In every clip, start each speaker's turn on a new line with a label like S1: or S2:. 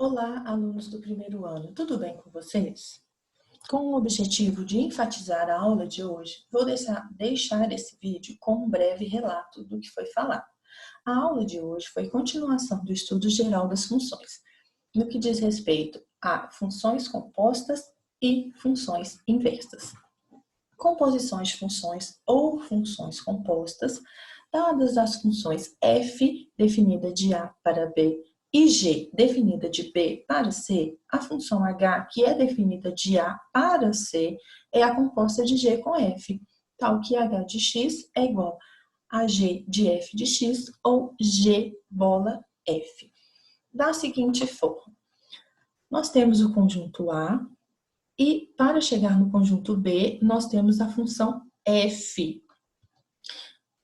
S1: Olá, alunos do primeiro ano, tudo bem com vocês? Com o objetivo de enfatizar a aula de hoje, vou deixar esse vídeo com um breve relato do que foi falado. A aula de hoje foi continuação do estudo geral das funções, no que diz respeito a funções compostas e funções inversas. Composições de funções ou funções compostas, dadas as funções f, definida de A para B, e g, definida de B para C, a função h, que é definida de A para C, é a composta de g com f, tal que h de x é igual a g de f de x ou g bola f. Da seguinte forma, nós temos o conjunto A e, para chegar no conjunto B, nós temos a função f.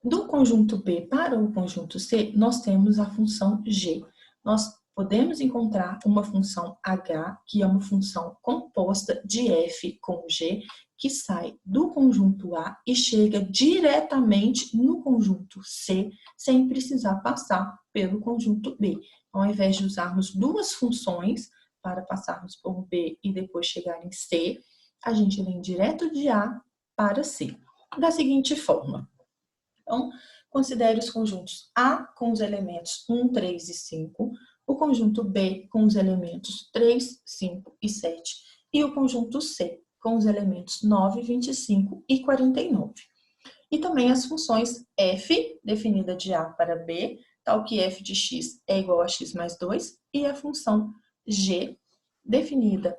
S1: Do conjunto B para o conjunto C, nós temos a função g. Nós podemos encontrar uma função h, que é uma função composta de f com g, que sai do conjunto A e chega diretamente no conjunto C, sem precisar passar pelo conjunto B. Então, ao invés de usarmos duas funções para passarmos por B e depois chegar em C, a gente vem direto de A para C. Da seguinte forma. Então, considere os conjuntos A com os elementos 1, 3 e 5, o conjunto B com os elementos 3, 5 e 7 e o conjunto C com os elementos 9, 25 e 49. E também as funções f, definida de A para B, tal que f de x é igual a x mais 2, e a função g, definida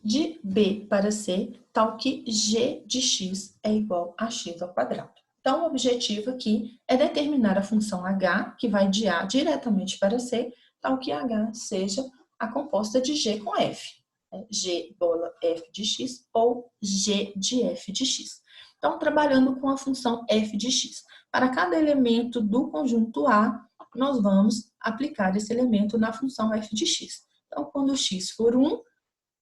S1: de B para C, tal que g de x é igual a x ao quadrado. Então, o objetivo aqui é determinar a função h, que vai de A diretamente para C, tal que h seja a composta de g com f. G bola f de x ou g de f de x. Então, trabalhando com a função f de x. Para cada elemento do conjunto A, nós vamos aplicar esse elemento na função f de x. Então, quando x for 1,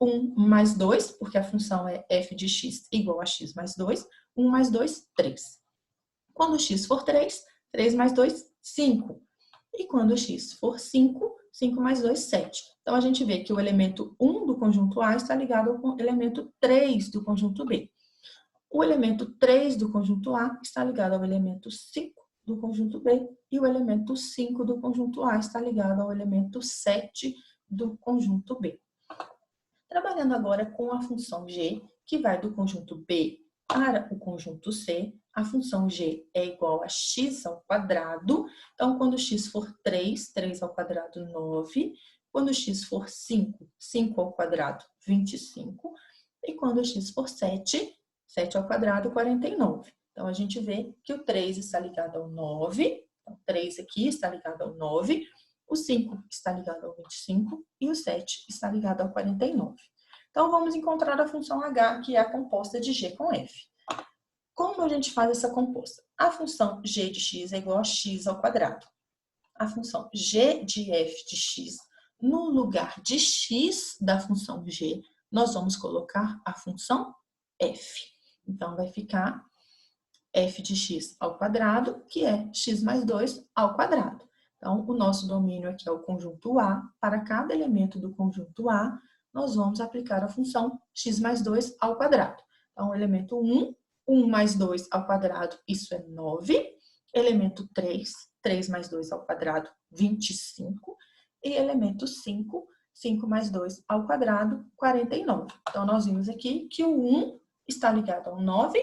S1: 1 mais 2, porque a função é f de x igual a x mais 2, 1 mais 2, 3. Quando x for 3, 3 mais 2, 5. E quando x for 5, 5 mais 2, 7. Então, a gente vê que o elemento 1 do conjunto A está ligado ao elemento 3 do conjunto B. O elemento 3 do conjunto A está ligado ao elemento 5 do conjunto B. E o elemento 5 do conjunto A está ligado ao elemento 7 do conjunto B. Trabalhando agora com a função g, que vai do conjunto B para o conjunto C, a função g é igual a x ao quadrado. Então, quando x for 3, 3 ao quadrado, 9. Quando x for 5, 5 ao quadrado, 25. E quando x for 7, 7 ao quadrado, 49. Então, a gente vê que o 3 está ligado ao 9. Então, 3 aqui está ligado ao 9. O 5 está ligado ao 25 e o 7 está ligado ao 49. Então, vamos encontrar a função h, que é a composta de g com f. Como a gente faz essa composta? A função g de x é igual a x ao quadrado. A função g de f de x, no lugar de x da função g, nós vamos colocar a função f. Então, vai ficar f de x ao quadrado, que é x mais 2 ao quadrado. Então, o nosso domínio aqui é o conjunto A. Para cada elemento do conjunto A, nós vamos aplicar a função x mais 2 ao quadrado. Então, o elemento 1, 1 mais 2 ao quadrado, isso é 9. Elemento 3, 3 mais 2 ao quadrado, 25. E elemento 5, 5 mais 2 ao quadrado, 49. Então, nós vimos aqui que o 1 está ligado ao 9,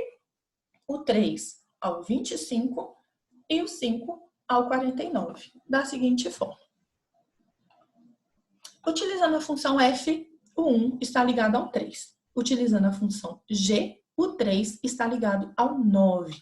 S1: o 3 ao 25 e o 5 ao 49, da seguinte forma. Utilizando a função f, o 1 está ligado ao 3. Utilizando a função g, o 3 está ligado ao 9.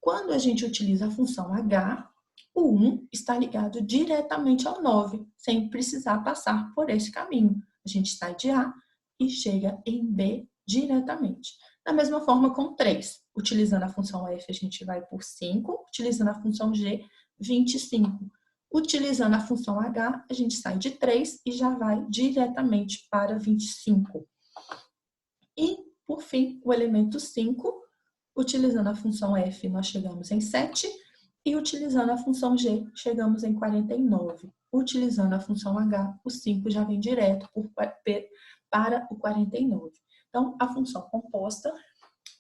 S1: Quando a gente utiliza a função h, o 1 está ligado diretamente ao 9, sem precisar passar por esse caminho. A gente sai de A e chega em B diretamente. Da mesma forma com 3. Utilizando a função f, a gente vai por 5. Utilizando a função g, 25. Utilizando a função h, a gente sai de 3 e já vai diretamente para 25. E, por fim, o elemento 5, utilizando a função f, nós chegamos em 7. E utilizando a função g, chegamos em 49. Utilizando a função h, o 5 já vem direto para o 49. Então, a função composta,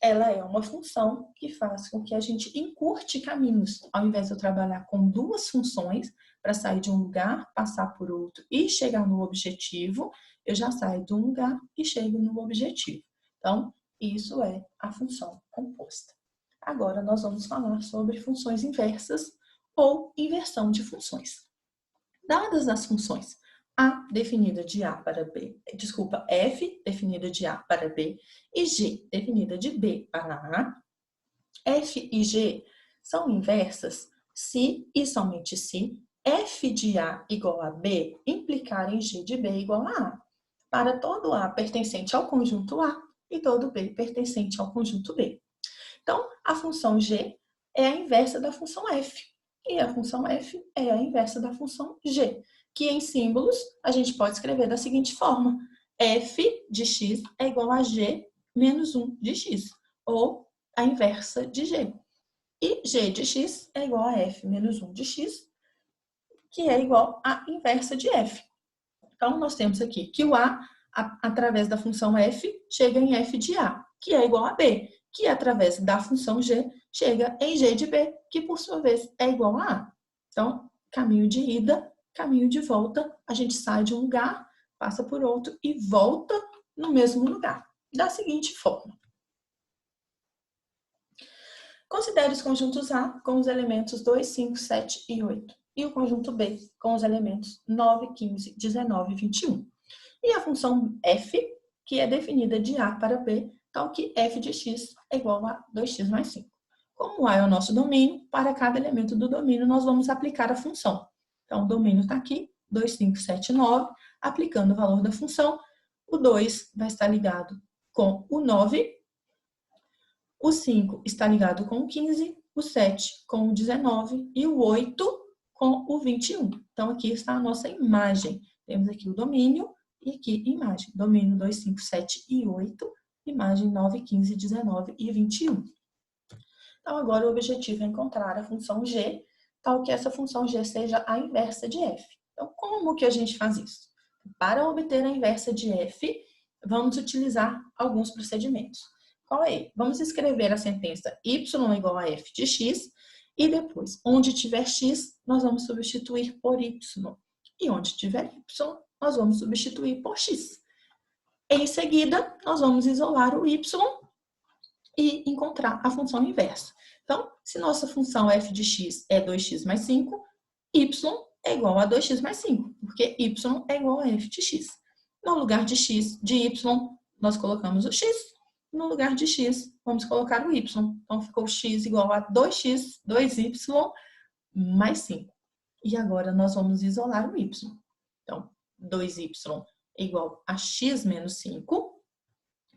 S1: ela é uma função que faz com que a gente encurte caminhos. Ao invés de eu trabalhar com duas funções para sair de um lugar, passar por outro e chegar no objetivo, eu já saio de um lugar e chego no objetivo. Então, isso é a função composta. Agora, nós vamos falar sobre funções inversas ou inversão de funções. Dadas as funções A definida de A para B, F definida de A para B e G definida de B para A, F e G são inversas se e somente se F de A igual a B implicar em G de B igual a A, para todo A pertencente ao conjunto A e todo B pertencente ao conjunto B. Então, a função G é a inversa da função F. E a função F é a inversa da função G, que em símbolos a gente pode escrever da seguinte forma: F de x é igual a G menos 1 de x, ou a inversa de G. E G de x é igual a F menos 1 de x, que é igual à inversa de F. Então, nós temos aqui que o A, através da função F, chega em F de A, que é igual a B, que através da função G chega em G de B, que por sua vez é igual a A. Então, caminho de ida, caminho de volta, a gente sai de um lugar, passa por outro e volta no mesmo lugar. Da seguinte forma. Considere os conjuntos A com os elementos 2, 5, 7 e 8. E o conjunto B com os elementos 9, 15, 19 e 21. E a função f, que é definida de A para B, tal que f de x é igual a 2x mais 5. Como A é o nosso domínio, para cada elemento do domínio nós vamos aplicar a função. Então, o domínio está aqui, 2, 5, 7, 9. Aplicando o valor da função, o 2 vai estar ligado com o 9, o 5 está ligado com o 15, o 7 com o 19 e o 8 com o 21. Então, aqui está a nossa imagem. Temos aqui o domínio e aqui imagem. Domínio 2, 5, 7 e 8. Imagem 9, 15, 19 e 21. Então, agora o objetivo é encontrar a função g, tal que essa função g seja a inversa de f. Então, como que a gente faz isso? Para obter a inversa de f, vamos utilizar alguns procedimentos. Qual é? Vamos escrever a sentença y igual a f de x, e depois, onde tiver x, nós vamos substituir por y. E onde tiver y, nós vamos substituir por x. Em seguida, nós vamos isolar o y e encontrar a função inversa. Então, se nossa função f de x é 2x mais 5, y é igual a 2x mais 5, porque y é igual a f de x. No lugar de x, de y, nós colocamos o x. No lugar de x, vamos colocar o y. Então, ficou x igual a 2x, 2y, mais 5. E agora, nós vamos isolar o y. Então, 2y é igual a x menos 5.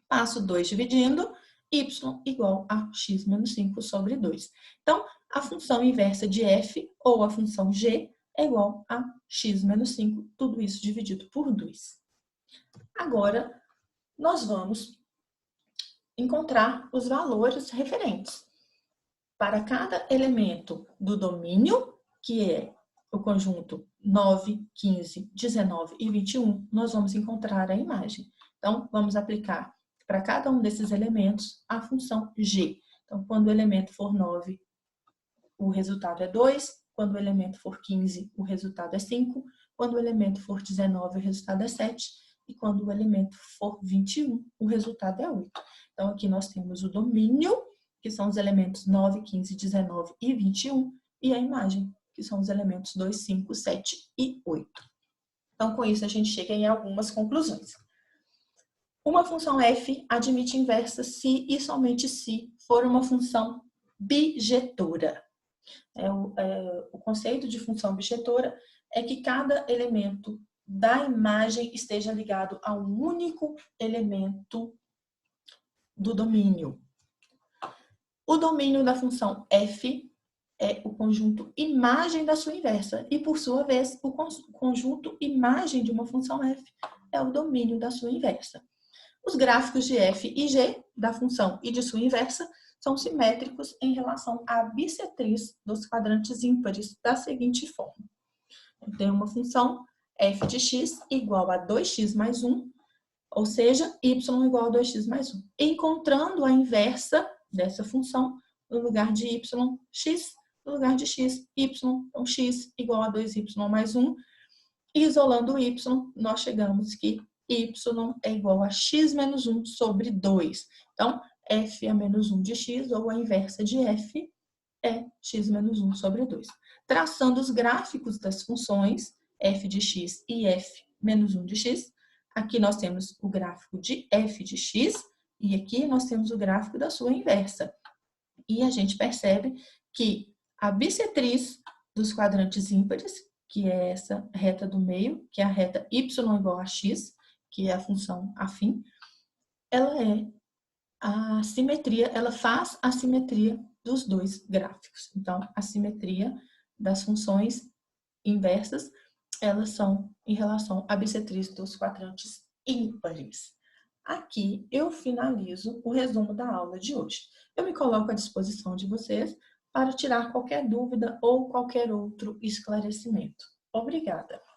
S1: Passo 2 dividindo, y igual a x menos 5 sobre 2. Então, a função inversa de f, ou a função g, é igual a x menos 5, tudo isso dividido por 2. Agora, nós vamos encontrar os valores referentes. Para cada elemento do domínio, que é o conjunto 9, 15, 19 e 21, nós vamos encontrar a imagem. Então, vamos aplicar para cada um desses elementos a função g. Então, quando o elemento for 9, o resultado é 2. Quando o elemento for 15, o resultado é 5. Quando o elemento for 19, o resultado é 7. E quando o elemento for 21, o resultado é 8. Então, aqui nós temos o domínio, que são os elementos 9, 15, 19 e 21, e a imagem, que são os elementos 2, 5, 7 e 8. Então, com isso, a gente chega em algumas conclusões. Uma função f admite inversa se e somente se for uma função bijetora. O conceito de função bijetora é que cada elemento da imagem esteja ligado a um único elemento do domínio. O domínio da função f é o conjunto imagem da sua inversa e, por sua vez, o conjunto imagem de uma função f é o domínio da sua inversa. Os gráficos de f e g da função e de sua inversa são simétricos em relação à bissetriz dos quadrantes ímpares da seguinte forma. Eu tenho uma função f de x igual a 2x mais 1, ou seja, y igual a 2x mais 1. Encontrando a inversa dessa função, no lugar de y, x, no lugar de x, y, então x igual a 2y mais 1. E isolando o y, nós chegamos que y é igual a x menos 1 sobre 2. Então, f a menos 1 de x, ou a inversa de f, é x menos 1 sobre 2. Traçando os gráficos das funções f de x e f menos 1 de x, aqui nós temos o gráfico de f de x e aqui nós temos o gráfico da sua inversa. E a gente percebe que a bissetriz dos quadrantes ímpares, que é essa reta do meio, que é a reta y igual a x, que é a função afim, ela é a simetria, ela faz a simetria dos dois gráficos. Então, a simetria das funções inversas, elas são em relação à bissetriz dos quadrantes ímpares. Aqui eu finalizo o resumo da aula de hoje. Eu me coloco à disposição de vocês para tirar qualquer dúvida ou qualquer outro esclarecimento. Obrigada!